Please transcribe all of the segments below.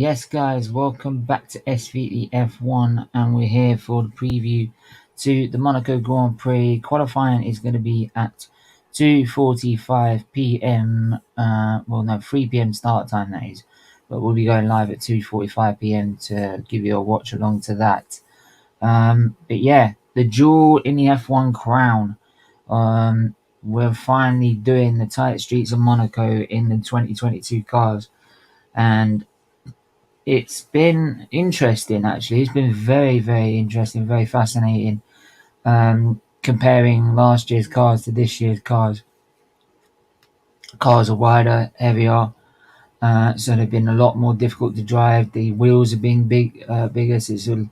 Yes, guys, welcome back to SFeatleyTV, and we're here for the preview to the Monaco Grand Prix. Qualifying is going to be at 2:45 p.m. 3 p.m. start time, that is. But we'll be going live at 2:45 p.m. to give you a watch along to that. But yeah, the jewel in the F1 crown. We're finally doing the tight streets of Monaco in the 2022 cars, and it's been interesting, actually. It's been very, very interesting, very fascinating. Comparing last year's cars to this year's cars. Cars are wider, heavier, so they've been a lot more difficult to drive. The wheels have been bigger, so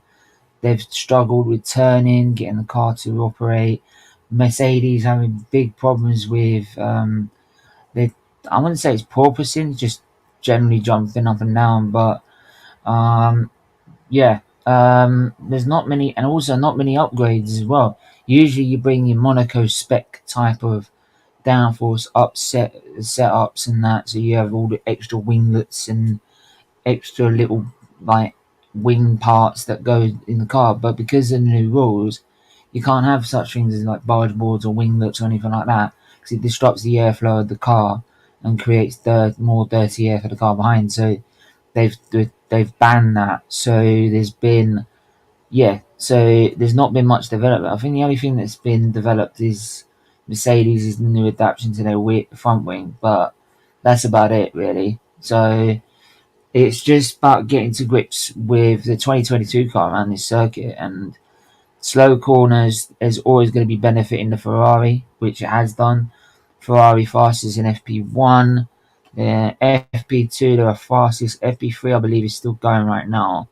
they've struggled with turning, getting the car to operate. Mercedes having big problems with I wouldn't say it's porpoising, just generally jumping up and down, but there's not many, and also not many upgrades as well. Usually you bring in Monaco spec type of downforce setups and that, so you have all the extra winglets and extra little like wing parts that go in the car. But because of the new rules, you can't have such things as like barge boards or winglets or anything like that, because it disrupts the airflow of the car and creates more dirty air for the car behind. So they've banned that. So there's not been much development. I think the only thing that's been developed is Mercedes' new adaptation to their front wing, but that's about it, really. So it's just about getting to grips with the 2022 car around this circuit, and slow corners is always going to be benefiting the Ferrari, which it has done. Ferrari fastest in FP1. FP2, they're fastest. FP3, I believe, is still going right now.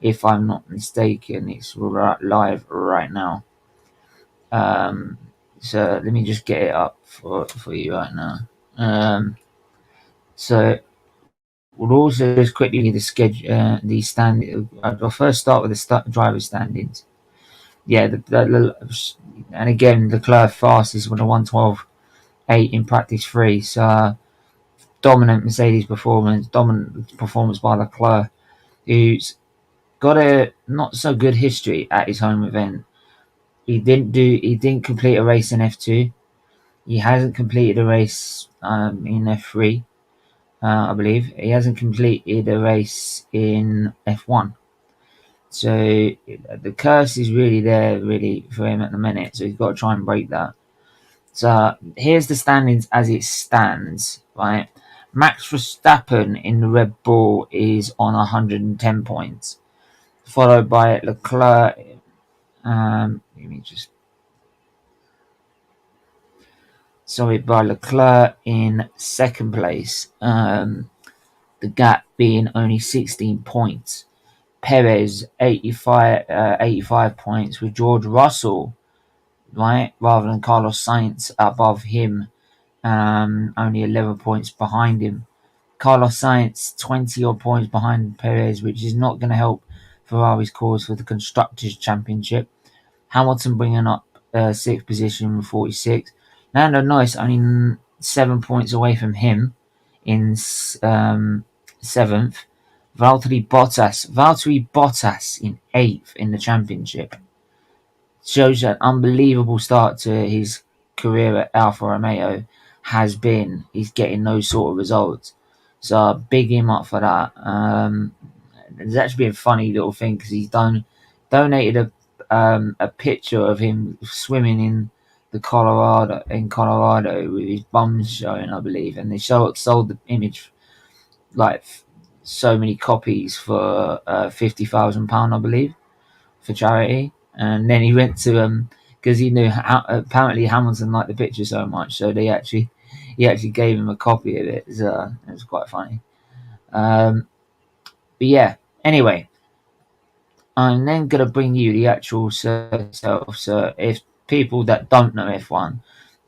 If I'm not mistaken, it's live right now. So let me just get it up for you right now. So we'll also just quickly the schedule, the stand. I'll first start with the driver standings. Yeah, and again, Leclerc fastest with a 1:12.8 in practice 3. So dominant Mercedes performance, dominant performance by Leclerc, who's got a not so good history at his home event. He didn't complete a race in F2. He hasn't completed a race in F3. I believe he hasn't completed a race in F1. So the curse is really there, really, for him at the minute. So he's got to try and break that. So here's the standings as it stands, right? Max Verstappen in the Red Bull is on 110 points, followed by Leclerc. By Leclerc in second place. The gap being only 16 points. Perez 85 points, with George Russell, right, rather than Carlos Sainz above him, only 11 points behind him. Carlos Sainz 20 odd points behind Perez, which is not going to help Ferrari's cause for the Constructors' Championship. Hamilton bringing up 6th position with 46. Lando Norris only 7 points away from him in 7th. Valtteri Bottas in 8th in the championship. Shows an unbelievable start to his career at Alfa Romeo has been. He's getting those sort of results. So big him up for that. There's actually been a funny little thing because he's donated a picture of him swimming in Colorado with his bum showing, I believe, and they sold the image like so many copies for £50,000, I believe, for charity. And then he went to because he knew apparently Hamilton liked the picture so much, so he actually gave him a copy of it. It was quite funny. But yeah, anyway, I'm then going to bring you the actual circuit itself. So if people that don't know F1,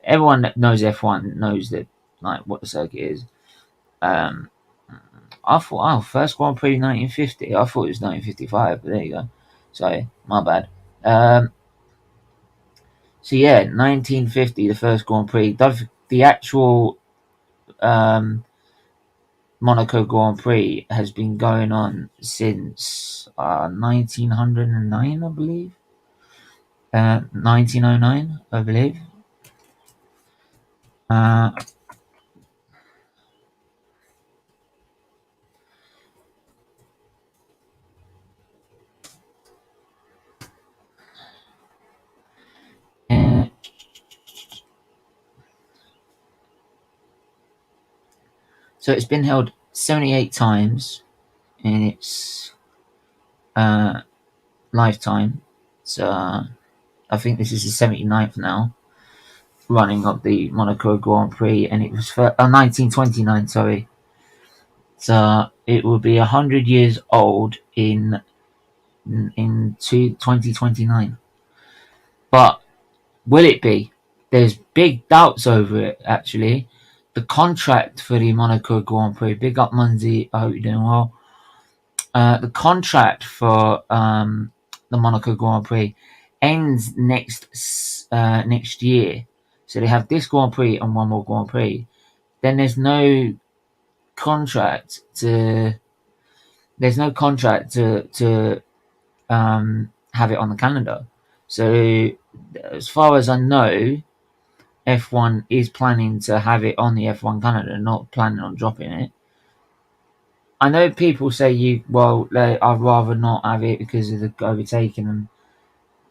everyone that knows F1 knows that, like, what the circuit is. I thought, first Grand Prix 1950. I thought it was 1955, but there you go. Sorry, my bad. So yeah, 1950, the first Grand Prix. The actual Monaco Grand Prix has been going on since 1909, I believe. 1909, I believe. Uh, uh, so it's been held 78 times in its lifetime. So I think this is the 79th now running of the Monaco Grand Prix, and it was for 1929. Sorry, so it will be 100 years old in 2029. But will it be? There's big doubts over it. Actually, the contract for the Monaco Grand Prix. Big up, Munzi. I hope you're doing well. The contract for the Monaco Grand Prix ends next year. So they have this Grand Prix and one more Grand Prix. Then there's no contract to have it on the calendar. So as far as I know, F1 is planning to have it on the F1 calendar, not planning on dropping it. I know people say I'd rather not have it because of the overtaking them,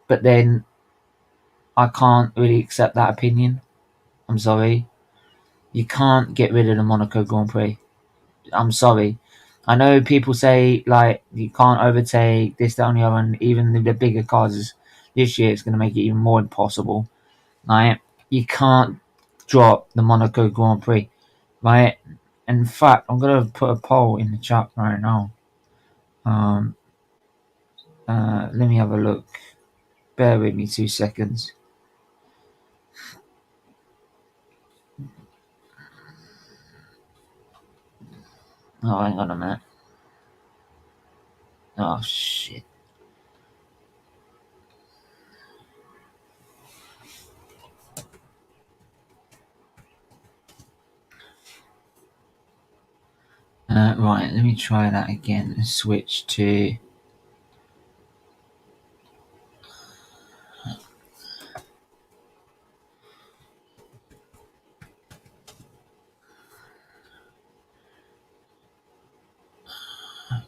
but then I can't really accept that opinion. I'm sorry. You can't get rid of the Monaco Grand Prix. I'm sorry. I know people say like you can't overtake this, that, and the other, and even the bigger cars this year it's going to make it even more impossible. Right? You can't drop the Monaco Grand Prix, right? In fact, I'm going to put a poll in the chat right now. Let me have a look. Bear with me 2 seconds. Oh, hang on a minute. Oh, shit. Right, let me try that again and switch to...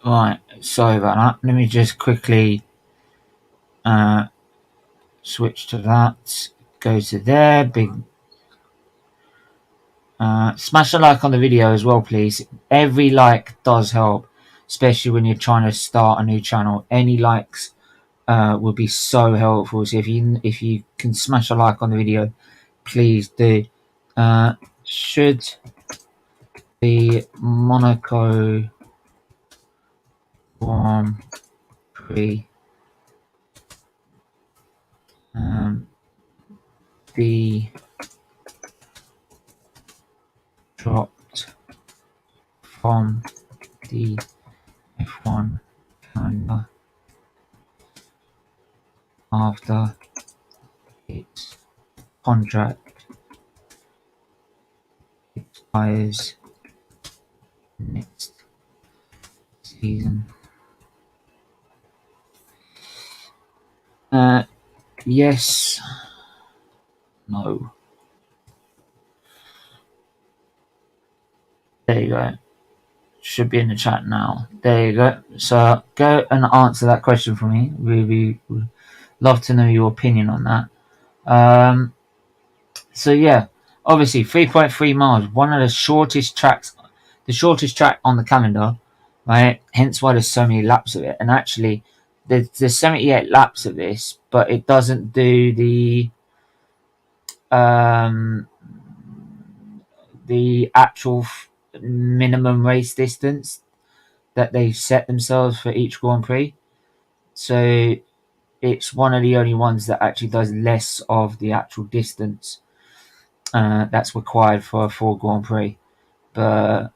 Right, sorry about that. Let me just quickly switch to that. Go to there. Smash a like on the video as well, please. Every like does help, especially when you're trying to start a new channel. Any likes will be so helpful. So if you can smash a like on the video, please do. Should the Monaco Grand Prix be dropped from the F1 calendar after its contract expires next season? Yes. No. There you go. Should be in the chat now. There you go. So go and answer that question for me. We would love to know your opinion on that. So yeah, obviously 3.3 miles, one of the shortest tracks, the shortest track on the calendar, right? Hence why there's so many laps of it. And actually, there's 78 laps of this, but it doesn't do the actual minimum race distance that they set themselves for each Grand Prix. So it's one of the only ones that actually does less of the actual distance that's required for a full Grand Prix. But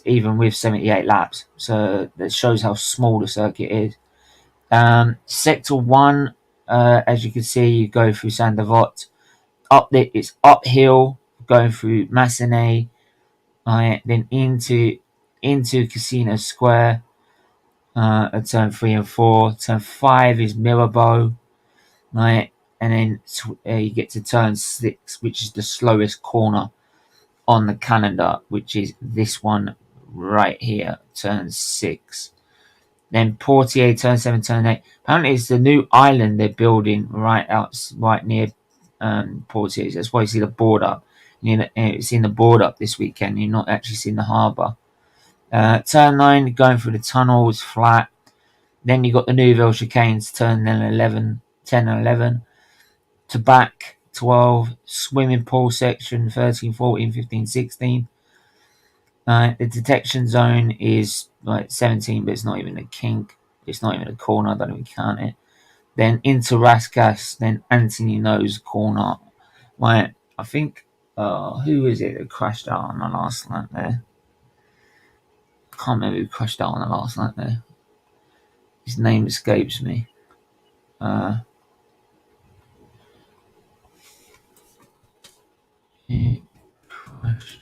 even with 78 laps, so that shows how small the circuit is. Sector 1, as you can see, you go through Saint-Devote. It's uphill, going through Massenet, then into into Casino Square at turn 3 and 4. Turn 5 is Mirabeau, right? And then you get to turn 6, which is the slowest corner on the calendar, which is this one right here, turn 6. Then Portier, turn 7, turn 8. Apparently, it's the new island they're building right near Portier. That's why you see the board up. It's in the board up this weekend. You're not actually seeing the harbour. Turn 9, going through the tunnel, is flat. Then you got the Nouvelle chicanes, turn 10 and 11. To back 12, swimming pool section 13, 14, 15, 16. The detection zone is like 17, but it's not even a kink. It's not even a corner. I don't even count it. Then into Raskas, then Anthony Nose corner. Right, I think, who is it that crashed out on the last lap there? I can't remember who crashed out on the last lap there. His name escapes me. He crashed.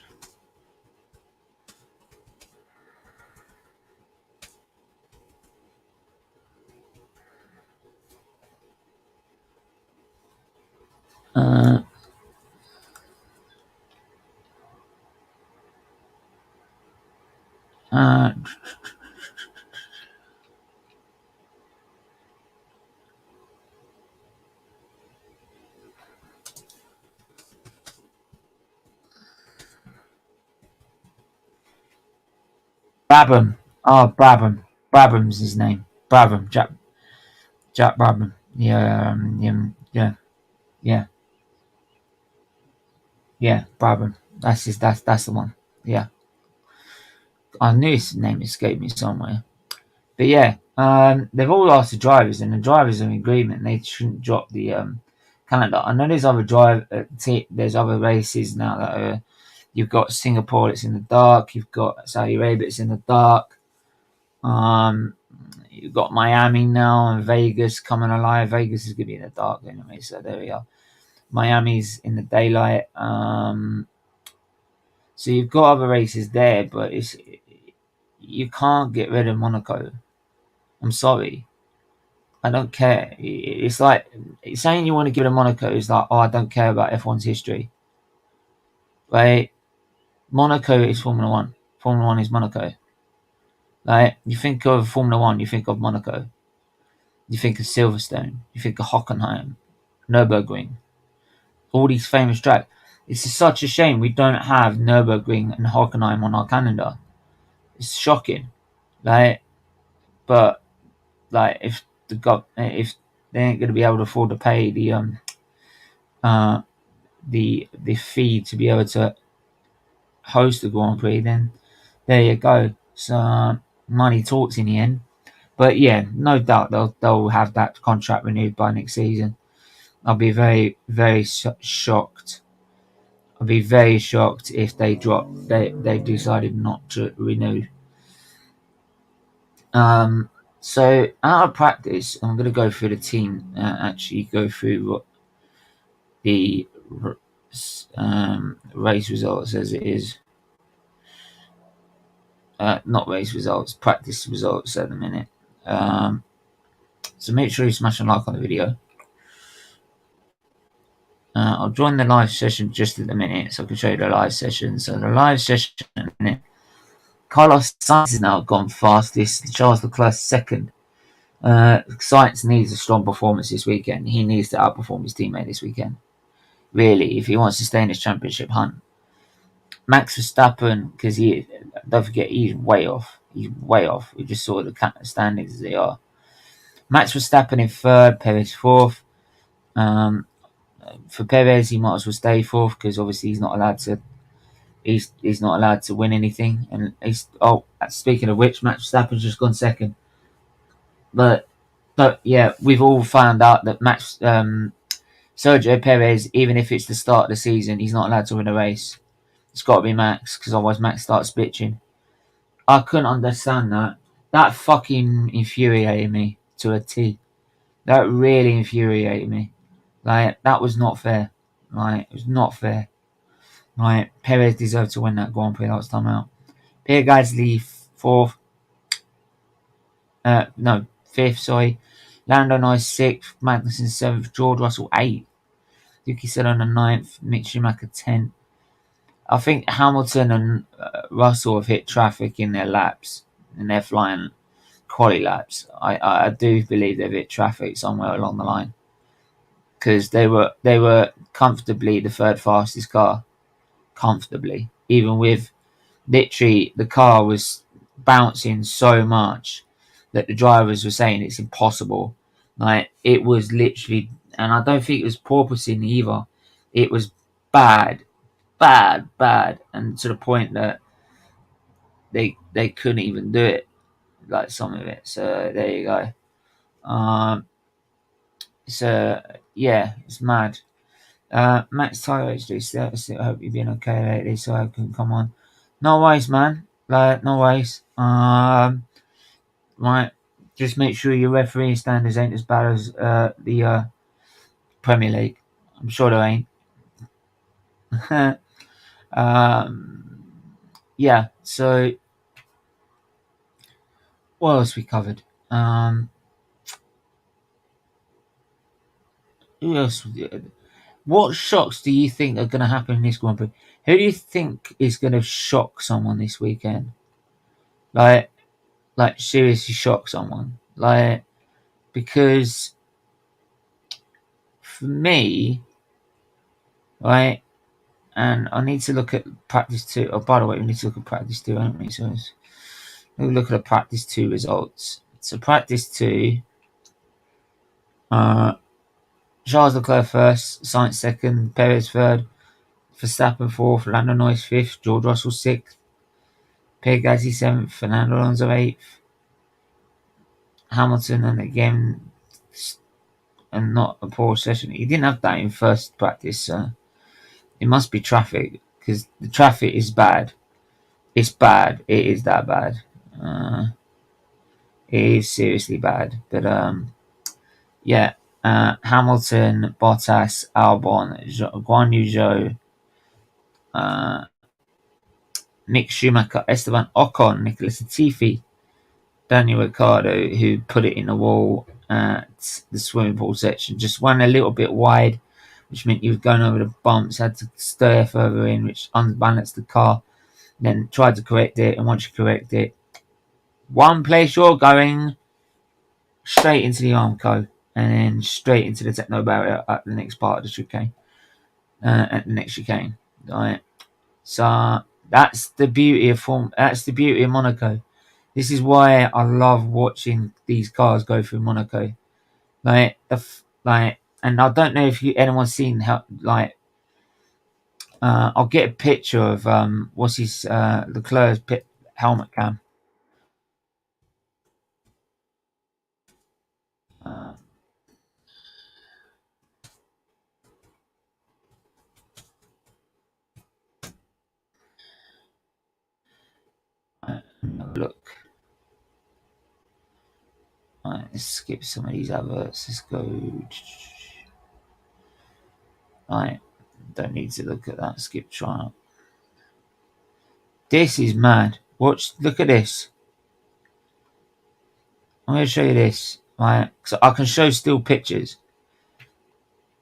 Brabham. Oh, Brabham. Brabham's his name. Brabham. Jack Brabham. Yeah, Brabham. That's the one. Yeah. I knew his name escaped me somewhere. But yeah, they've all asked the drivers, and the drivers are in agreement. They shouldn't drop the calendar. I know there's other races now that are. You've got Singapore, it's in the dark. You've got Saudi Arabia, it's in the dark. You've got Miami now and Vegas coming alive. Vegas is going to be in the dark anyway, so there we are. Miami's in the daylight. So you've got other races there, but you can't get rid of Monaco. I'm sorry. I don't care. It's like saying you want to give it a Monaco is like, oh, I don't care about F1's history. Right? Monaco is Formula 1. Formula 1 is Monaco. Like, you think of Formula 1, you think of Monaco. You think of Silverstone. You think of Hockenheim. Nürburgring. All these famous tracks. It's such a shame we don't have Nürburgring and Hockenheim on our calendar. It's shocking. Like, but like if they ain't gonna be able to afford to pay the fee to be able to host the Grand Prix, then there you go. So money talks in the end. But yeah, no doubt they'll have that contract renewed by next season. I'll be very, very shocked. I'll be very shocked if they decided not to renew. So out of practice, I'm going to go through the team. Actually, go through what the race results as it is. Not race results, practice results at the minute. So make sure you smash a like on the video. I'll join the live session just at the minute so I can show you the live session. So the live session at the minute. Carlos Sainz has now gone fastest. Charles Leclerc second. Sainz needs a strong performance this weekend. He needs to outperform his teammate this weekend. Really, if he wants to stay in his championship hunt. Max Verstappen, because don't forget, he's way off. He's way off. We just saw the standings as they are. Max Verstappen in third, Perez fourth. For Perez, he might as well stay fourth because obviously he's not allowed to. He's not allowed to win anything. And speaking of which, Max Verstappen's just gone second. But yeah, we've all found out that Sergio Perez, even if it's the start of the season, he's not allowed to win a race. It's got to be Max because otherwise Max starts bitching. I couldn't understand that. That fucking infuriated me to a T. That really infuriated me. Like, that was not fair. Like, it was not fair. Like, Perez deserved to win that Grand Prix last time out. Pierre Gasly fourth. No, fifth. Sorry. Lando Norris sixth. Magnussen seventh. George Russell eighth. Yuki Tsunoda ninth. Mick Schumacher 10th. I think Hamilton and Russell have hit traffic in their laps, in their flying quali laps. I do believe they've hit traffic somewhere along the line, because they were comfortably the third fastest car, comfortably, even with literally the car was bouncing so much that the drivers were saying it's impossible. Like, it was literally, and I don't think it was porpoising either. It was bad, bad, and to the point that they couldn't even do it, like some of it. So there you go. So yeah, it's mad. Max Tyler HD, I hope you've been okay lately, so I can come on. No worries, man. Like, no worries. Right. Just make sure your refereeing standards ain't as bad as the Premier League. I'm sure they ain't. Yeah. So what else we covered? Who else? What shocks do you think are going to happen in this Grand Prix? Who do you think is going to shock someone this weekend? Like seriously shock someone. Like, because for me, right, and I need to look at practice 2. Oh, by the way, we need to look at practice 2, don't we? So we'll look at the practice 2 results. So practice 2, Charles Leclerc first, Sainz second, Perez third, Verstappen fourth, Lando Norris fifth, George Russell sixth, Pierre Gasly seventh, Fernando Alonso eighth, Hamilton, and again, and not a poor session. He didn't have that in first practice, so it must be traffic, because the traffic is bad. It's bad. It is that bad. It is seriously bad. But yeah, Hamilton, Bottas, Albon, Guan Yu Zhou, Mick Schumacher, Esteban Ocon, Nicholas Latifi, Daniel Ricciardo, who put it in the wall at the swimming pool section, just went a little bit wide, which meant he was going over the bumps, had to steer further in, which unbalanced the car, then tried to correct it, and once you correct it, one place you're going, straight into the Armco, and then straight into the techno barrier at the next part of the chicane, at the next chicane. Right. So that's the beauty of That's the beauty of Monaco. This is why I love watching these cars go through Monaco. Like, and I don't know if anyone's seen how, like, I'll get a picture of what's his Leclerc's helmet cam. Look. Right, let's skip some of these adverts. Let's go. Right, don't need to look at that. Skip trial. This is mad. Look at this. I'm going to show you this. Right, so I can show still pictures.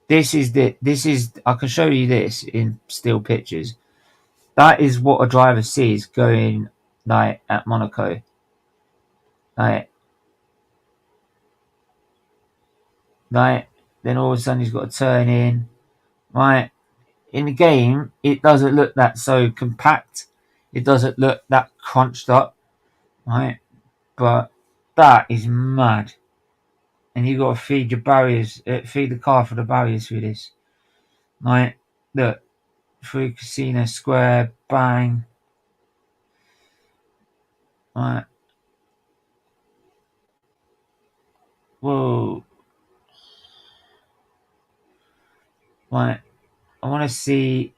I can show you this in still pictures. That is what a driver sees going, like, at Monaco. Like, then all of a sudden he's got to turn in. Right, in the game, it doesn't look that so compact. It doesn't look that crunched up. Right, but that is mad. And you got to feed your barriers, feed the car for the barriers through this. Right, look, through Casino Square, bang. Right, whoa. Right, I want to see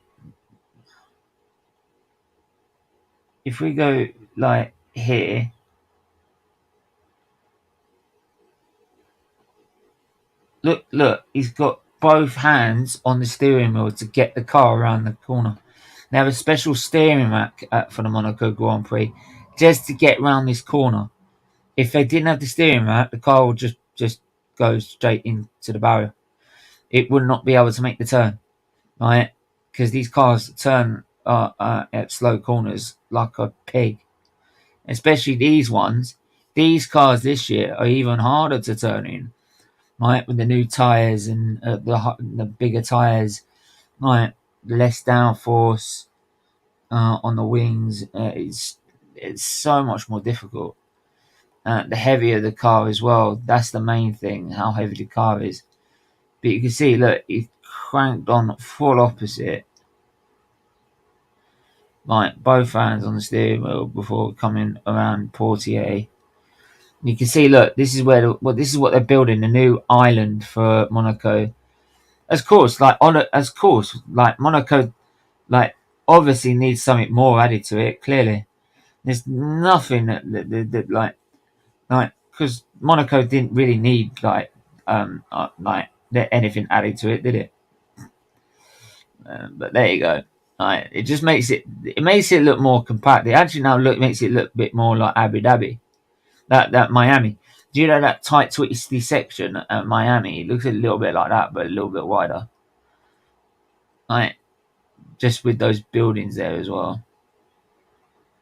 if we go like here. Look, he's got both hands on the steering wheel to get the car around the corner. They have a special steering rack for the Monaco Grand Prix just to get around this corner. If they didn't have the steering rack, the car would just go straight into the barrier. It would not be able to make the turn, right? Because these cars turn at slow corners like a pig. Especially these ones. These cars this year are even harder to turn in, right? With the new tyres and the bigger tyres, right? Less downforce on the wings. It's so much more difficult. The heavier the car as well. That's the main thing, how heavy the car is. But you can see, look, he cranked on full opposite. Like both hands on the steering wheel before coming around Portier. You can see, look, this is where this is what they're building, the new island for Monaco. Of course, like Monaco, like obviously needs something more added to it. Clearly, there's nothing that like because Monaco didn't really need anything added to it, did it? But there you go. Like, it just makes it look more compact. It actually now makes it look a bit more like Abu Dhabi, that Miami. Do you know that tight twisty section at Miami? It looks a little bit like that, but a little bit wider. Like just with those buildings there as well.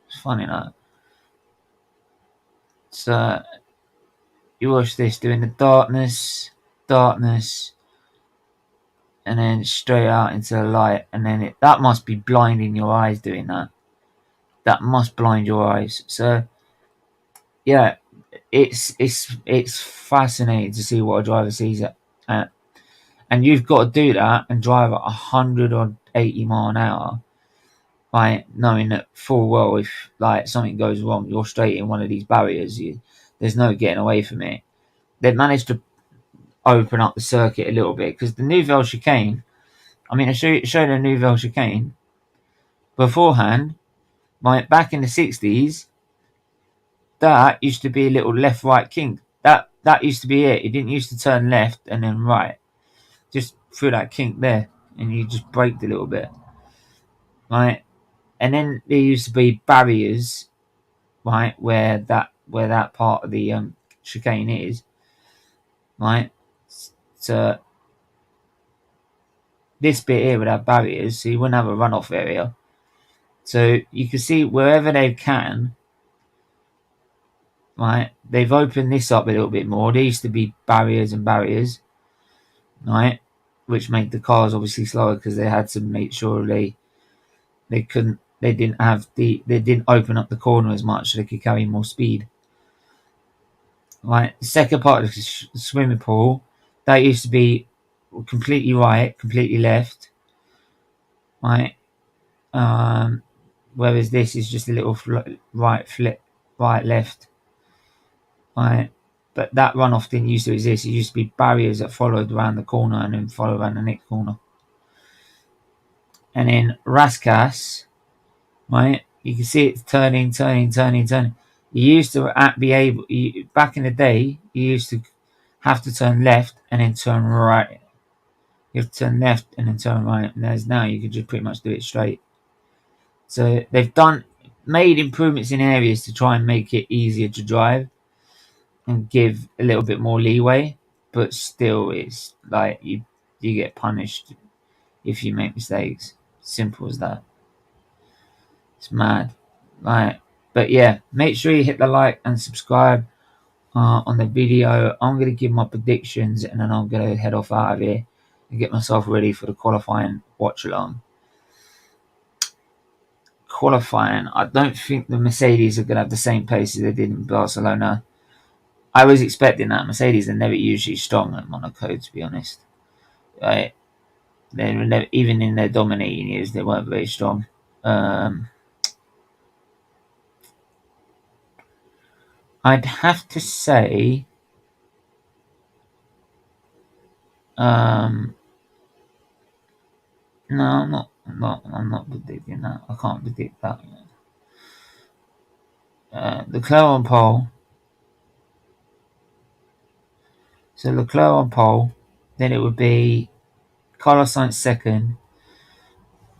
It's funny that. So you watch this doing the darkness, and then straight out into the light, and then that must be blinding your eyes doing that. That must blind your eyes. So yeah, it's fascinating to see what a driver sees at, and you've got to do that and drive at 180 mile an hour, right? Knowing that full well if like something goes wrong, you're straight in one of these barriers. There's no getting away from it. They've managed to open up the circuit a little bit because the Nouvelle chicane. I mean, I showed the Nouvelle chicane beforehand. Right back in the 60s, that used to be a little left-right kink. That used to be it. It didn't used to turn left and then right. Just through that kink there, and you just braked a little bit, right? And then there used to be barriers, right, where that part of the chicane is, right? So this bit here would have barriers, so you wouldn't have a runoff area. So you can see wherever they can, right? They've opened this up a little bit more. There used to be barriers and barriers, right? Which made the cars obviously slower because they had to make sure they didn't open up the corner as much so they could carry more speed. Right, the second part of the swimming pool, that used to be completely right, completely left, right? Whereas this is just a little right flip, right left, right? But that runoff didn't used to exist. It used to be barriers that followed around the corner and then followed around the next corner. And then Raskas, right? You can see it's turning. You used to be able, back in the day, you used to have to turn left and then turn right. You have to turn left and then turn right. And as now, you can just pretty much do it straight. So they've made improvements in areas to try and make it easier to drive and give a little bit more leeway. But still, it's like you get punished if you make mistakes. Simple as that. It's mad. Right. But yeah, make sure you hit the like and subscribe on the video. I'm going to give my predictions and then I'm going to head off out of here and get myself ready for the qualifying watch along. Qualifying, I don't think the Mercedes are going to have the same pace as they did in Barcelona. I was expecting that. Mercedes are never usually strong at Monaco, to be honest. Right? They were never, even in their dominating years, they weren't very strong. I'd have to say, no, I'm not predicting that. I can't predict that. Leclerc on pole. So Leclerc on pole. Then it would be Carlos Sainz second.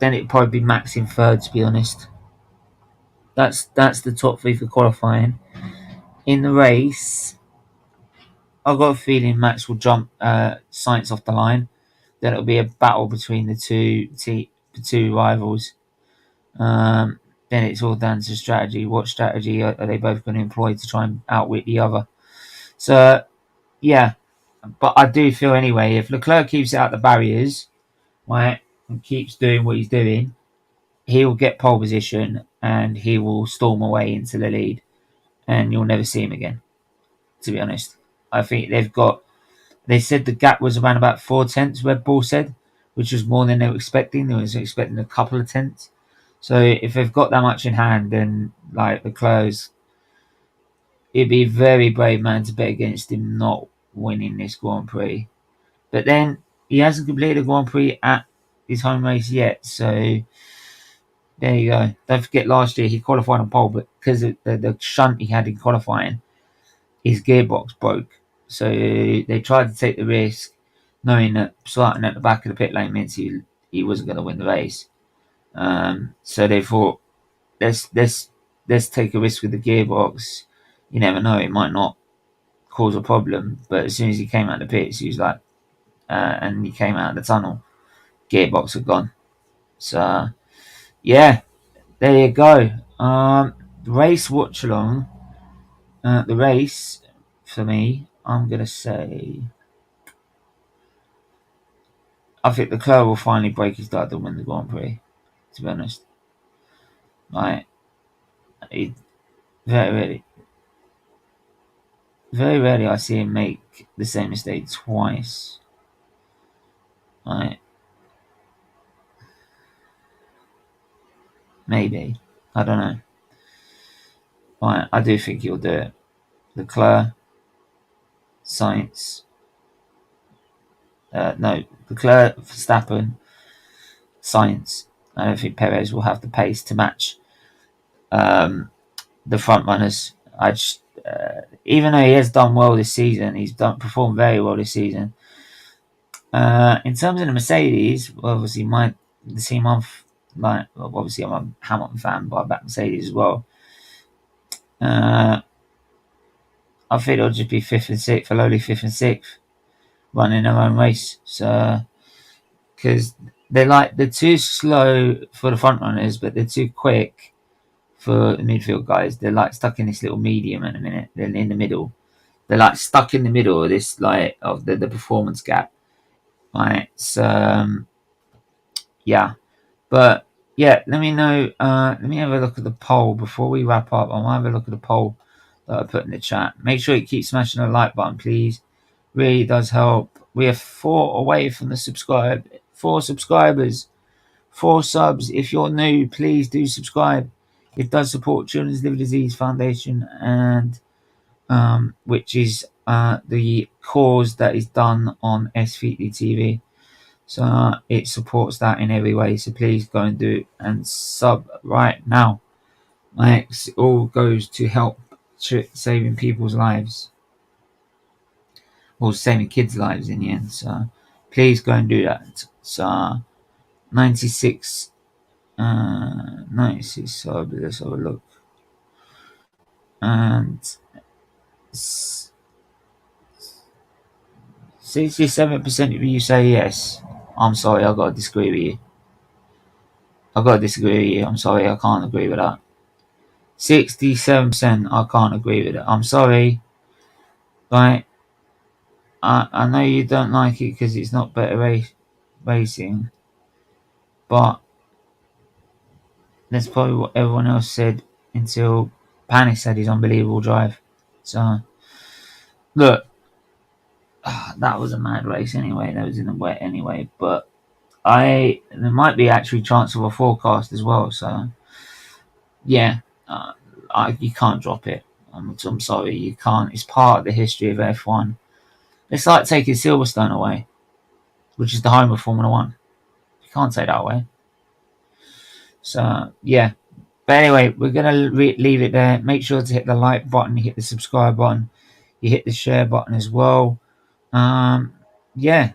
then it'd probably be Max in third. To be honest, that's the top three for qualifying. In the race, I've got a feeling Max will jump Sainz off the line. Then it'll be a battle between the two rivals. Then it's all down to strategy. What strategy are they both going to employ to try and outwit the other? So, yeah. But I do feel anyway, if Leclerc keeps it out the barriers, right, and keeps doing what he's doing, he'll get pole position and he will storm away into the lead, and you'll never see him again. To be honest, I think they said the gap was around about 4 tenths. Red Bull said, which was more than they were expecting. They was expecting a couple of tenths. So if they've got that much in hand, then like Leclerc's, it'd be a very brave man to bet against him not winning this Grand Prix. But then he hasn't completed a Grand Prix at his home race yet, so there you go. Don't forget last year he qualified on pole, but because of the shunt he had in qualifying, his gearbox broke. So they tried to take the risk, knowing that starting at the back of the pit lane meant he wasn't going to win the race. So they thought, let's take a risk with the gearbox. You never know, it might not cause a problem. But as soon as he came out of the pits, he was like, and he came out of the tunnel, gearbox had gone. So yeah, there you go. Race watch along. The race for me, I'm gonna say, I think Leclerc will finally break his dad and win the Grand Prix. To be honest, like he very rarely I see him make the same mistake twice. Like maybe, I don't know. Right, I do think he'll do it. Leclerc, Sainz. No, Leclerc, Verstappen, Sainz. I don't think Perez will have the pace to match the front runners. Even though he has done well this season, he's performed very well this season. In terms of the Mercedes, obviously the team obviously I'm a Hamilton fan, but I back Mercedes as well. I think it'll just be fifth and sixth, a lowly fifth and sixth, running their own race. So, because they're too slow for the front runners, but they're too quick for the midfield guys. They're like stuck in this little medium at the minute. They're in the middle. They're like stuck in the middle of this of the performance gap. Right. So yeah. But yeah, let me know. Let me have a look at the poll before we wrap up. I might have a look at the poll that I put in the chat. Make sure you keep smashing the like button, please. Really does help. We are 4 away from the 4 subscribers, 4 subs. If you're new, please do subscribe. It does support Children's Liver Disease Foundation, and which is the cause that is done on SFeatleyTV. So it supports that in every way. So please go and do it and sub right now. It all goes to help saving people's lives, or saving kids' lives in the end. So please go and do that. So 96. 96. So let's have a look. And 67% of you say yes. I'm sorry, I've got to disagree with you. I'm sorry, I can't agree with that. 67%, I can't agree with it. I'm sorry. Right? I know you don't like it because it's not better racing. But that's probably what everyone else said until Panic had his unbelievable drive. So, look, that was a mad race anyway. That was in the wet anyway. But there might be actually chance of a forecast as well. So, yeah, you can't drop it. I'm sorry, you can't. It's part of the history of F1. It's like taking Silverstone away, which is the home of Formula 1. You can't take that away. So, yeah. But anyway, we're going to leave it there. Make sure to hit the like button, hit the subscribe button, you hit the share button as well. Yeah.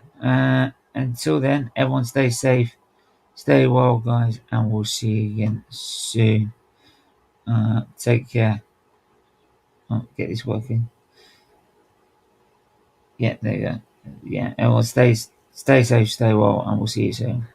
Until then, everyone stay safe, Stay well, guys, and we'll see you again soon. Take care. Oh, get this working. Yeah, there you go. Yeah, everyone stay safe, stay well, and we'll see you soon.